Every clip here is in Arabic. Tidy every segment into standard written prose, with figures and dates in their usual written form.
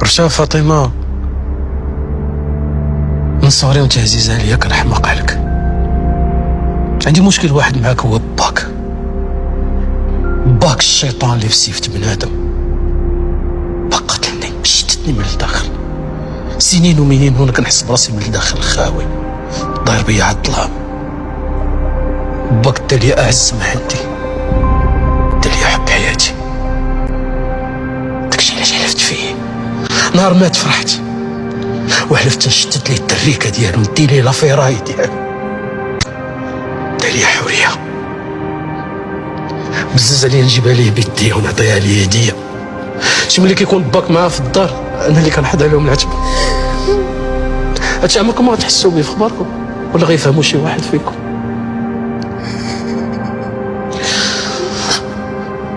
رشا فاطمة، من صغري وانت عزيزة عليا، كنحماق عليك. عندي مشكل واحد معاك، هو باك الشيطان اللي في سيفة بنادم. باك قتلني، شتتني من الداخل، سنين ومنين وانا كنحس براسي من الداخل خاوي، داير بيا عالظلام. باك انت اللي اعز ما عندي، انت اللي حب حياتي. داكشي علاش حلفت فيه، نهار مات فرحت وحلفت نشتت ليه التريكه ديالو، ندي ليه لافيراي ديالو. انت ليا حوريه، بزز عليا نجيبها ليه بيدي ونعطيها ليه هديه. شي ملي كيكون باك معاه في الدار، انا اللي كنحضر لهم العتبه. هادشي عمركم ما غتحسوا به في خباركم، ولا غيفهموا شي واحد فيكم.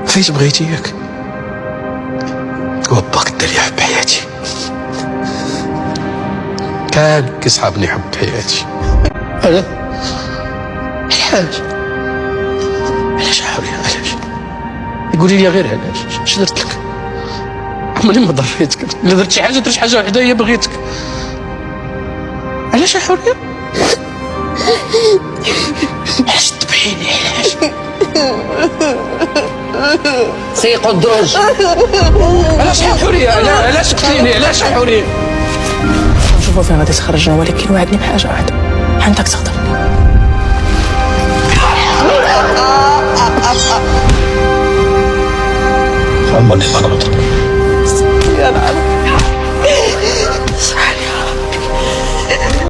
فايت بغيتي ياك، هو باك انت اللي حب حياتي. كان كيصحابني حب حياتي. علاش حوريه، علاش؟ قولي لي غير علاش، اش درت لك؟ عمري ما ضريتك، الا درت شي حاجه درت شي حاجه وحده هي بغيتك. علاش يا حوريه؟ علاش تبعيني، علاش؟ سيقوا الدروج. علاش يا حوريه؟ علاش قتليني؟ علاش يا حوريه؟ نشوفوا فين غادي تخرجنا، ولكن وعدني بحاجه واحده، عندك تخدم. عمرني ما